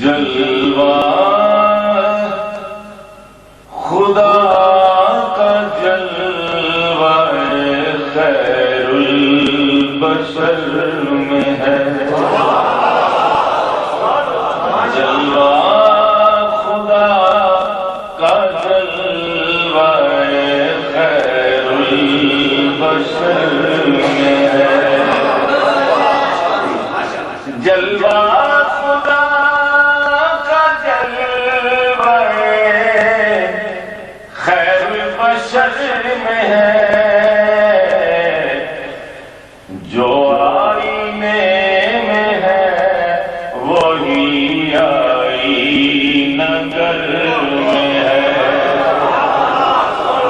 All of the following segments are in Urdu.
جلوہ خدا کا جلوہ خیر البشر میں ہے، جلوہ خدا کا جلوہ خیر البشر میں ہے، جلوہ خدا کا جلوہ خیر البشر میں ہے، جو آئینے میں ہے وہی آئینہ گر میں ہے،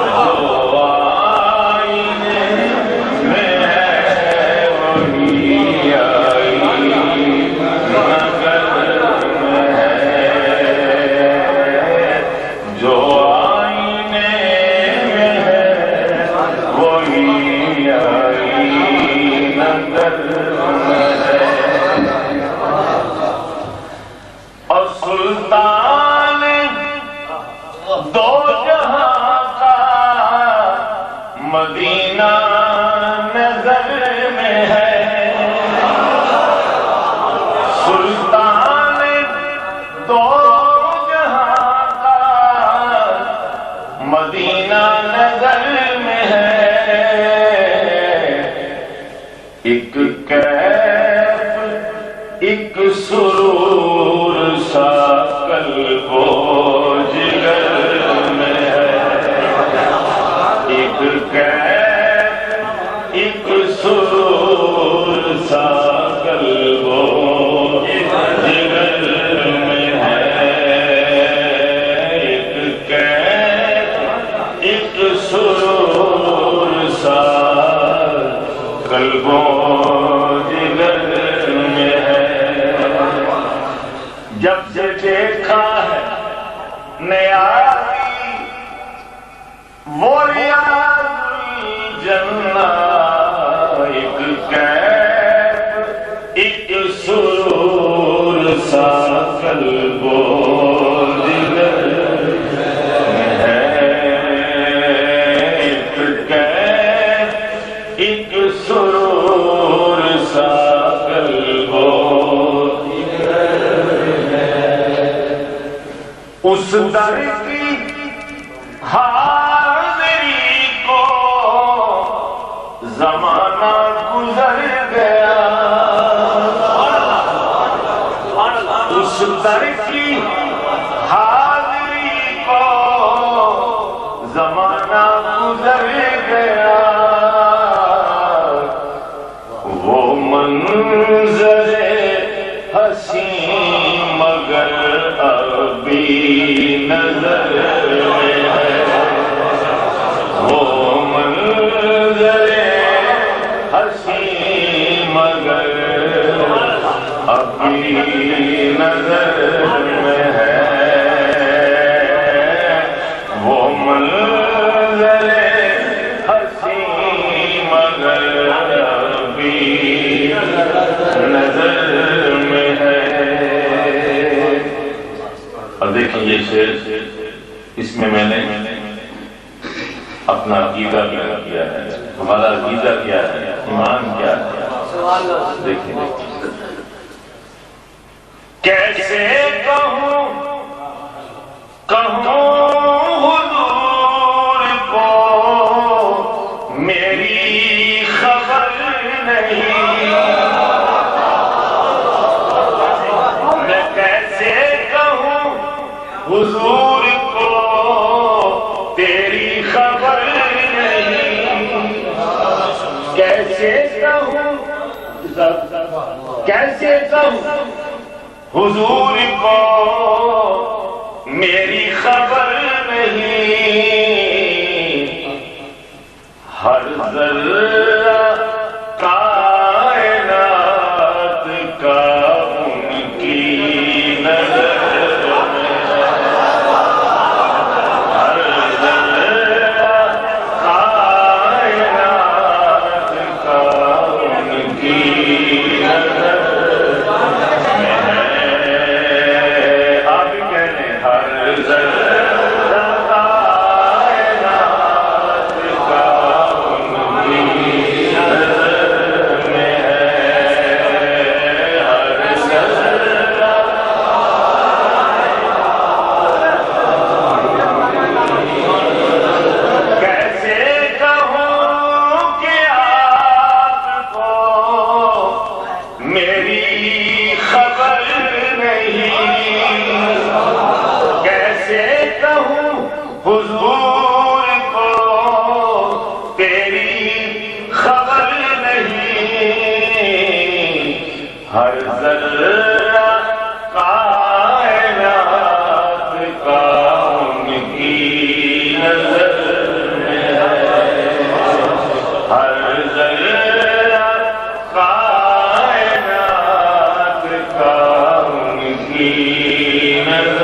جو آئینے میں ہے وہی آئینہ گر میں ہے، جو آئینے میں ہے وہی آئینہ گر میں ہے، اور سلطان دو جہاں کا مدینہ نظر میں ہے، سلطان دو جہاں کا مدینہ نظر میں ہے، ایک کیف ایک سرور سا قلب و جگر میں ہے، ایک کیف ایک سرور سا قلب و جگر میں ہے، ایک کیف ایک سرور سا قلب و جگر میں ہے، جب سے دیکھا ہے نیازی وہ ریاض الجنہ، ایک کیف ایک سرور سا قلب و جگر میں ہے، ایک کیف ایک سرور سا قلب و اس در کی حاضری کو زمانہ گزر گیا، اس در کی حاضری کو زمانہ گزر گیا، وہ منظر حسین مگر ابھی نظر میں ہے، وہ منظر حسین مگر ابھی نظر میں ہے، وہ منظر حسین مگر ابھی نظر میں ہے۔ اور دیکھیں یہ شعر، اس میں میں نے اپنا عقیدہ بیان کیا ہے، ہمارا عقیدہ کیا ہے، ایمان کیا ہے، دیکھیں کیسے کہوں حضور کو میری خبر نہیں، میں کیسے کہوں حضور کو تیری خبر نہیں، کیسے کہوں حضور کو میری خبر نہیں، ہر ذرہ کائنات کا ان کی نظر میں ہے، ہر ذرہ کائنات کا ان کی نظر میں ہے، ہر ذرہ کائنات کا ان کی نظر میں ہے، ہر ذرہ کائنات کا ان کی نظر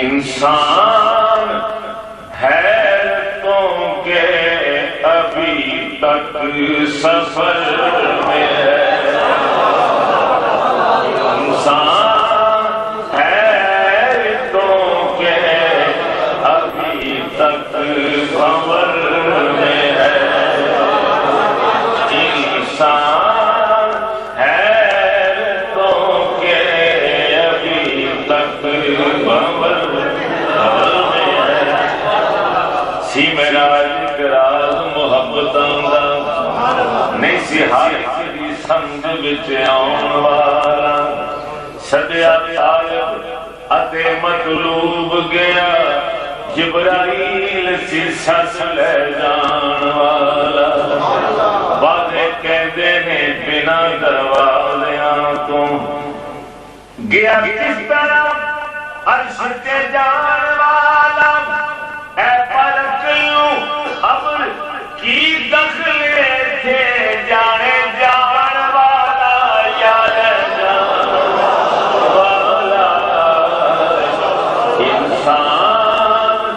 انسان حیرتوں کے ابھی تک سفر میں ہے، انسان حیرتوں کے ابھی تک سفر میں ہے، انسان حیرتوں کے ابھی تک سفر سی میرا اقراز محبتاں دا نہیں سی ہر کسی سمجھ وچ آن والا، سدیا طالب اتے مطلوب گیا، جبرائیل سی سس لے جان والا، وعدے کہندے نے بنا دروازیاں تو گیا کس طرح عرش تے جان والا، اے پرکیوں ابر کی دخل تھے جانے جان والا، یار جان والا، انسان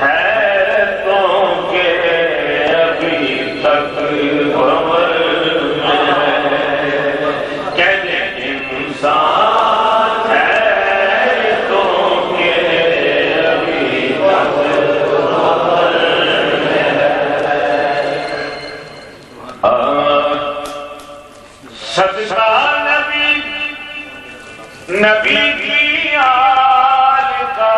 حیرتوں کے ابھی تک خبر میں ہے، کہتے انسان نبی کی آل کا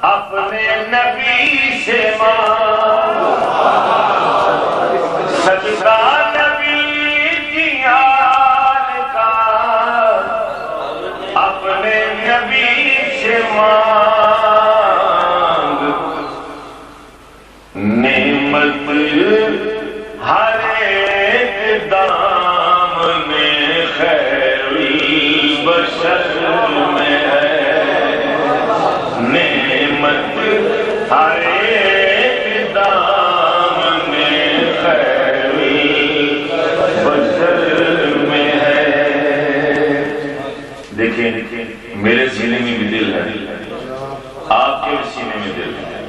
اپنے نبی سے مانگ، صدقہ نبی کی آل کا اپنے نبی سے مانگ، نعمت ہر ایک دامنے خیر بشر میں ہے، نعمت ہر ایک دامنے خیر بشر میں ہے۔ دیکھیں میرے سینے میں بھی دل ہے، آپ کے سینے میں دل ہے۔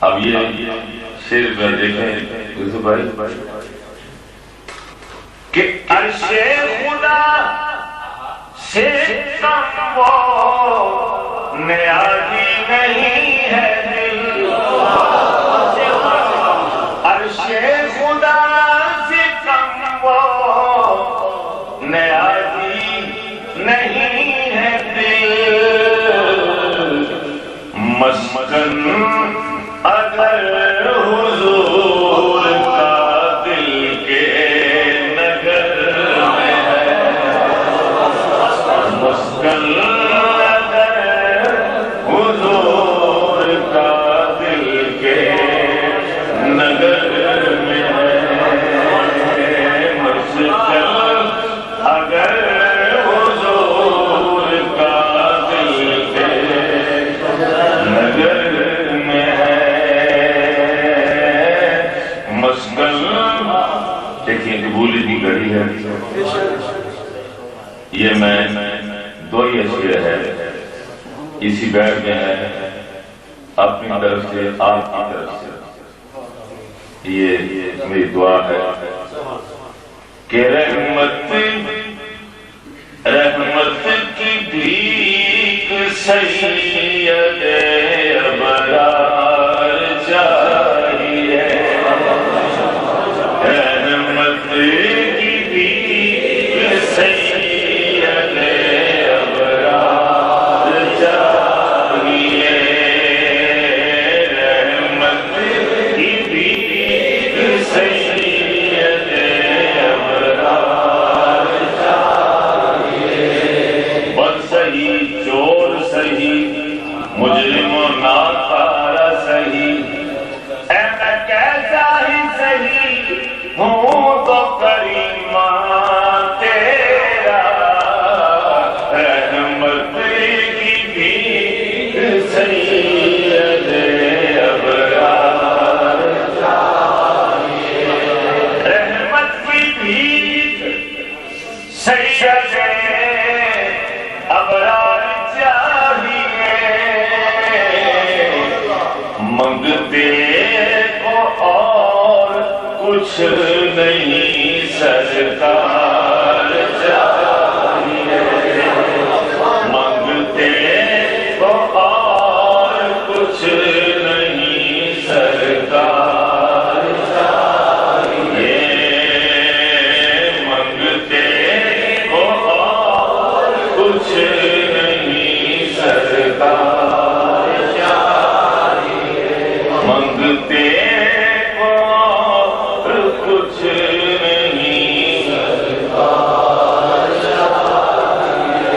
اب یہ شعر پر دیکھیں یوسف بھائی کہ عرش خدا سے کم وہ نیازی نہیں ہے دل، عرش خدا سے کم وہ نیازی نہیں ہے دل، مسکن اگر حضور کا دل کے نگر میں ہے، مسکن اگر حضور کا دل کے نگر میں ہے، مسکن اگر حضور کا دل کے نگر میں ہے، مسکن دیکھیے قبولی کی گھڑی ہے۔ یہ میں دو ہی اشعار ہے اسی بیت میں ہے، اپنی طرف سے آپ کی طرف سے یہ میری دعا ہے کہ رحمت کی بھیک سید ابرار چاہیے، رحمت سید ابرار چاہیے، بد سہی چور سہی مجرم و ناکارہ سہی، اے میں کیسا ہی سہی ہوں تو کریمہ تیرا، رحمت کی بھیک سید ابرار چاہیے، رحمت کی بھیک سید ابرار چاہیے، منگتے کو اور کچھ نہیں سرکار چاہیے، منگتے کو اور کچھ نہیں سرکار چاہیے، منگتے کو اور کچھ نہیں سرکار چاہیے، منگتے کو اور کچھ نہیں سرکار چاہیے،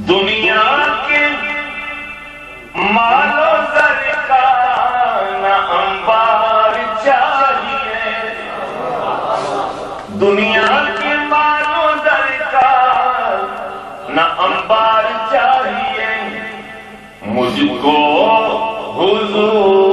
دنیا کے مال و زر کا نہ انبار چاہیے، دنیا کے مال و زر کا نہ انبار چاہیے، مجھ کو حضور